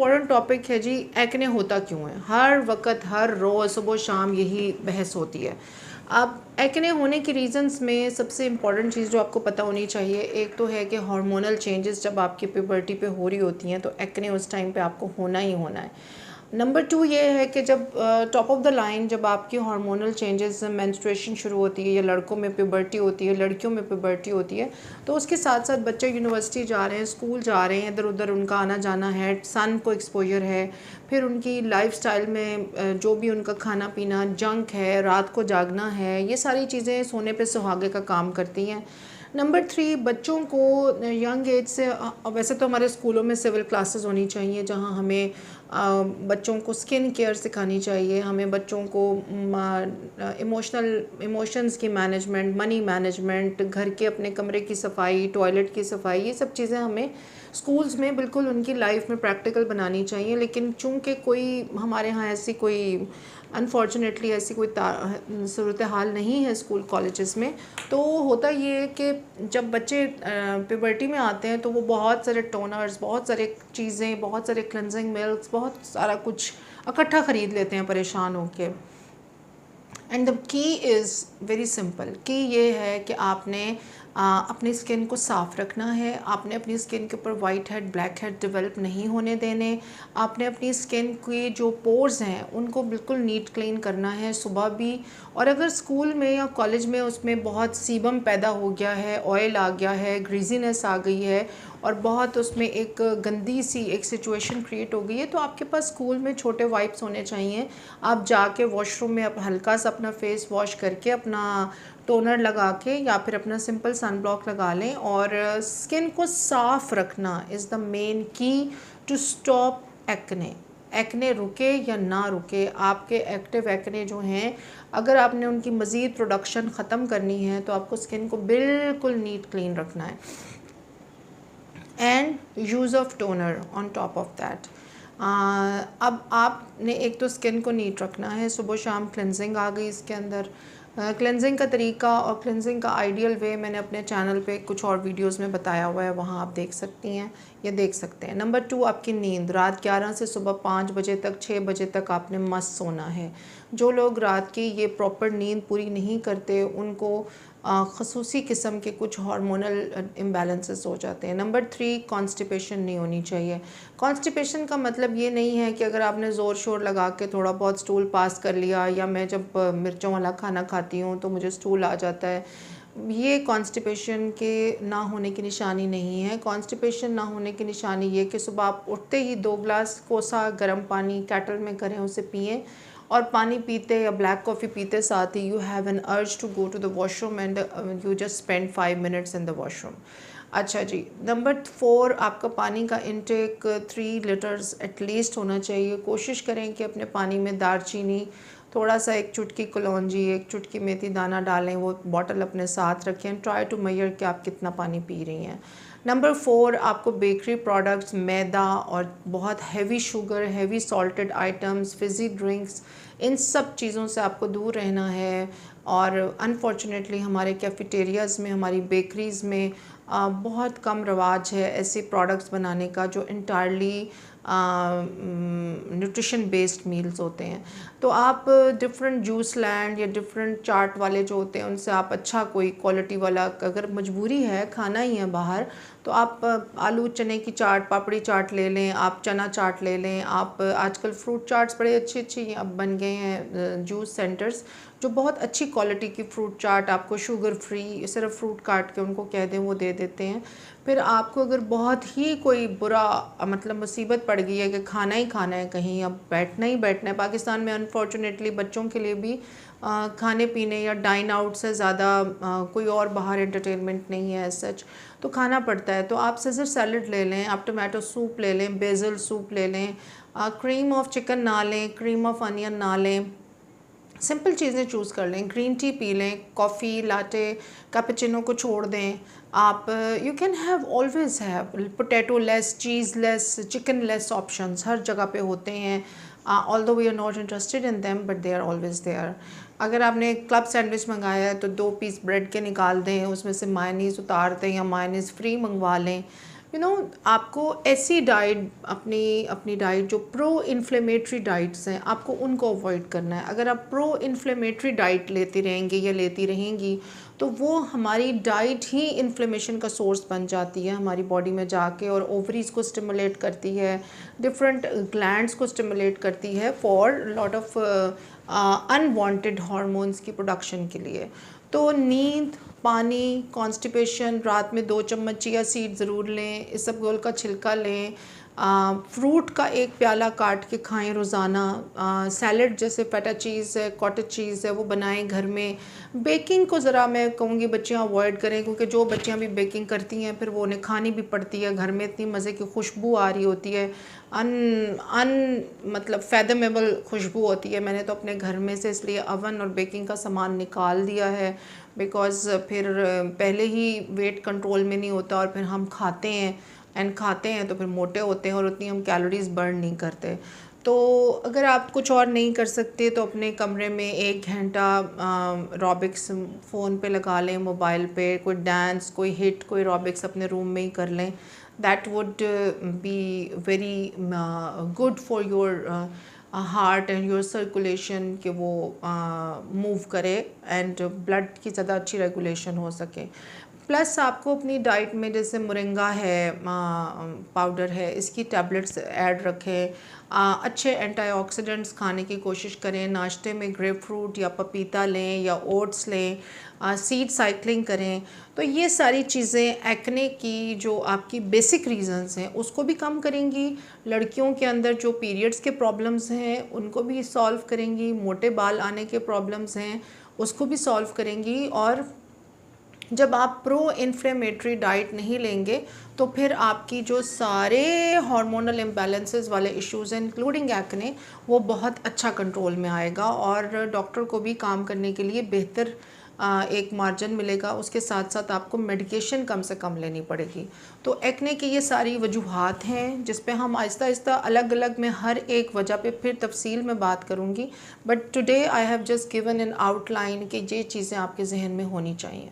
Important topic है जी, acne होता क्यों है। हर वक्त हर रोज़ सुबह शाम यही बहस होती है। अब एक्ने होने की रीज़न्स में सबसे इम्पॉर्टेंट चीज़ जो आपको पता होनी चाहिए, एक तो है कि हार्मोनल चेंजेस जब आपकी प्यूबर्टी पे हो रही होती हैं तो एक्ने उस टाइम पे आपको होना ही होना है। नंबर 2 ये है कि जब टॉप ऑफ द लाइन जब आपकी हार्मोनल चेंजेस मेंस्ट्रुएशन शुरू होती है, या लड़कों में प्यूबर्टी होती है, लड़कियों में प्यूबर्टी होती है, तो उसके साथ साथ बच्चे यूनिवर्सिटी जा रहे हैं, स्कूल जा रहे हैं, इधर उधर उनका आना जाना है, सन को एक्सपोजर है, फिर उनकी लाइफस्टाइल में जो भी उनका खाना पीना जंक है, रात को जागना है, ये सारी चीज़ें सोने पे सुहागे का काम करती हैं। नंबर 3, बच्चों को यंग एज से वैसे तो हमारे स्कूलों में सिविल क्लासेस होनी चाहिए जहां हमें बच्चों को स्किन केयर सिखानी चाहिए, हमें बच्चों को इमोशंस की मैनेजमेंट, मनी मैनेजमेंट, घर के अपने कमरे की सफाई, टॉयलेट की सफाई, ये सब चीज़ें हमें स्कूल्स में बिल्कुल उनकी लाइफ में प्रैक्टिकल बनानी चाहिए। लेकिन चूंकि कोई हमारे यहाँ ऐसी कोई अनफॉर्चुनेटली ऐसी कोई सूरत हाल नहीं है स्कूल कॉलेजेस में, तो होता ये है कि जब बच्चे प्यूबर्टी में आते हैं तो वो बहुत सारे टोनर्स, बहुत सारे चीज़ें, बहुत सारे क्लेंजिंग मिल्क्स, बहुत सारा कुछ इकट्ठा ख़रीद लेते हैं परेशान होके। And the key is very simple. की ये है कि आपने अपनी स्किन को साफ़ रखना है, आपने अपनी स्किन के ऊपर white head, black head develop नहीं होने देने, आपने अपनी स्किन के जो पोर्स हैं उनको बिल्कुल नीट क्लीन करना है सुबह भी। और अगर स्कूल में या कॉलेज में उसमें बहुत सीबम पैदा हो गया है, ऑयल आ गया है, ग्रीजीनेस आ गई है और बहुत उसमें एक गंदी सी एक सिचुएशन क्रिएट हो गई है, तो आपके पास स्कूल में छोटे वाइप्स होने चाहिए। आप जाके वॉशरूम में हल्का सा अपना फेस वॉश करके अपना टोनर लगा के या फिर अपना सिंपल सन ब्लॉक लगा लें। और स्किन को साफ़ रखना इज़ द मेन की टू स्टॉप एक्ने। एक्ने रुके या ना रुके, आपके एक्टिव एक्ने जो हैं, अगर आपने उनकी मज़ीद प्रोडक्शन ख़त्म करनी है तो आपको स्किन को बिल्कुल नीट क्लीन रखना है। And use of toner on top of that. अब आपने एक तो स्किन को नीट रखना है, सुबह शाम क्लेंजिंग आ गई इसके अंदर। क्लेंजिंग का तरीका और क्लेंजिंग का आइडियल वे मैंने अपने चैनल पे कुछ और वीडियोस में बताया हुआ है, वहाँ आप देख सकती हैं या देख सकते हैं। नंबर 2, आपकी नींद। रात 11 से सुबह 5 बजे तक, 6 बजे तक आपने मस्त सोना है। जो लोग रात की ये प्रॉपर नींद पूरी नहीं करते उनको ख़ुसूसी किस्म के कुछ हार्मोनल इम्बैलेंसेस हो जाते हैं। नंबर 3, कॉन्स्टिपेशन नहीं होनी चाहिए। कॉन्स्टिपेशन का मतलब ये नहीं है कि अगर आपने ज़ोर शोर लगा के थोड़ा बहुत स्टूल पास कर लिया, या मैं जब मिर्चों वाला खाना खाती हूँ तो मुझे स्टूल आ जाता है, ये कॉन्स्टिपेशन के ना होने की निशानी नहीं है। कॉन्स्टिपेशन ना होने की निशानी ये कि सुबह आप उठते ही 2 ग्लास कोसा गर्म पानी कैटल में करें, उसे पिएँ, और पानी पीते या ब्लैक कॉफ़ी पीते साथ ही you have an urge to go to the washroom and you just spend 5 minutes in the washroom. अच्छा जी, नंबर 4, आपका पानी का इंटेक 3 लीटर्स एटलीस्ट होना चाहिए। कोशिश करें कि अपने पानी में दालचीनी, थोड़ा सा एक चुटकी कलौंजी, एक चुटकी मेथी दाना डालें, वो बॉटल अपने साथ रखें। ट्राई टू मेजर कि आप कितना पानी पी रही हैं। नंबर 4, आपको बेकरी प्रोडक्ट्स, मैदा और बहुत heavy sugar, heavy salted items, fizzy drinks, इन सब चीज़ों से आपको दूर रहना है। और अनफॉर्चुनेटली हमारे कैफेटेरियाज़ में, हमारी बेकरीज़ में बहुत कम रवाज है ऐसे प्रोडक्ट्स बनाने का जो इंटायरली न्यूट्रिशन बेस्ड मील्स होते हैं। तो आप डिफरेंट जूस लैंड या डिफरेंट चाट वाले जो होते हैं उनसे आप अच्छा कोई क्वालिटी वाला, अगर मजबूरी है खाना ही है बाहर, तो आप आलू चने की चाट, पापड़ी चाट ले लें, आप चना चाट ले लें। आप आजकल फ्रूट चाट्स बड़े अच्छी अच्छी अब बन गए हैं, जूस सेंटर्स जो बहुत अच्छी क्वालिटी की फ्रूट चाट आपको शुगर फ्री, सिर्फ फ्रूट काट के उनको कह दें वो दे देते हैं। फिर आपको अगर बहुत ही कोई बुरा मतलब मुसीबत पड़ गई है कि खाना ही खाना है, कहीं अब बैठना ही बैठना है, पाकिस्तान में अनफॉर्चुनेटली बच्चों के लिए भी खाने पीने या डाइन आउट से ज़्यादा कोई और बाहर एंटरटेनमेंट नहीं है सच, तो खाना पड़ता है। तो आप सीज़र सैलड ले लें, आप टमाटो सूप ले लें, बेसल सूप ले लें, क्रीम ऑफ चिकन ना लें, क्रीम ऑफ अनियन ना लें, सिंपल चीज़ें चूज़ कर लें। ग्रीन टी पी लें, कॉफ़ी, लाटे, कैपेचिनो को छोड़ दें। आप you can have always have potato Lay's, cheese Lay's, chicken Lay's options हर जगह पे होते हैं। Although we are not interested in them but they are always there. अगर आपने क्लब सैंडविच मंगाया है तो 2 पीस ब्रेड के निकाल दें, उसमें से मायनीज़ उतार दें या मायनीज़ फ्री मंगवा लें। आपको ऐसी डाइट अपनी अपनी डाइट जो प्रो इन्फ्लेमेटरी डाइट्स हैं आपको उनको अवॉइड करना है। अगर आप प्रो इन्फ्लेमेटरी डाइट लेते रहेंगे या लेती रहेंगी तो वो हमारी डाइट ही इन्फ्लेमेशन का सोर्स बन जाती है हमारी बॉडी में जाके, और ओवरीज को स्टिमुलेट करती है, डिफरेंट ग्लैंड्स को स्टिमुलेट करती है for lot of unwanted hormones की प्रोडक्शन के लिए। तो नींद, पानी, कॉन्स्टिपेशन, रात में 2 चम्मच चिया सीड ज़रूर लें, इसबगोल का छिलका लें, फ्रूट का 1 प्याला काट के खाएं रोज़ाना, सैलड जैसे फेटा चीज़ है, कॉटेज चीज़ है वो बनाएं घर में। बेकिंग को ज़रा मैं कहूँगी बच्चियाँ अवॉइड करें, क्योंकि जो बच्चियाँ भी बेकिंग करती हैं फिर वो उन्हें खानी भी पड़ती है। घर में इतनी मज़े की खुशबू आ रही होती है, मतलब फैदमेबल खुशबू होती है। मैंने तो अपने घर में से इसलिए अवन और बेकिंग का सामान निकाल दिया है, बिकॉज़ फिर पहले ही वेट कंट्रोल में नहीं होता और फिर हम खाते हैं तो फिर मोटे होते हैं और उतनी हम कैलोरीज़ बर्न नहीं करते। तो अगर आप कुछ और नहीं कर सकते तो अपने कमरे में 1 घंटा एरोबिक्स फ़ोन पे लगा लें, मोबाइल पे कोई डांस, कोई हिट, कोई एरोबिक्स अपने रूम में ही कर लें। That would be very good for your heart and your circulation, कि वो मूव करे एंड ब्लड की ज़्यादा अच्छी रेगुलेशन हो सके। प्लस आपको अपनी डाइट में जैसे मोरिंगा है, पाउडर है, इसकी टैबलेट्स ऐड रखें। अच्छे एंटीऑक्सीडेंट्स खाने की कोशिश करें। नाश्ते में ग्रेप फ्रूट या पपीता लें या ओट्स लें, सीड साइकिलिंग करें। तो ये सारी चीज़ें एक्ने की जो आपकी बेसिक रीज़न्स हैं उसको भी कम करेंगी। लड़कियों के अंदर जो पीरियड्स के प्रॉब्लम्स हैं उनको भी सॉल्व करेंगी। मोटे बाल आने के प्रॉब्लम्स हैं उसको भी सॉल्व करेंगी। और जब आप प्रो इन्फ्लेमेटरी डाइट नहीं लेंगे तो फिर आपकी जो सारे हार्मोनल इम्बैलेंसेस वाले इश्यूज़ हैं इंक्लूडिंग एक्ने, वो बहुत अच्छा कंट्रोल में आएगा और डॉक्टर को भी काम करने के लिए बेहतर एक मार्जिन मिलेगा। उसके साथ साथ आपको मेडिकेशन कम से कम लेनी पड़ेगी। तो एक्ने की ये सारी वजूहात हैं जिस पे हम आहिस्ता आहिस्ता अलग अलग में हर एक वजह पे फिर तफसील में बात करूँगी, but today I have just given an outline कि ये चीज़ें आपके जहन में होनी चाहिए।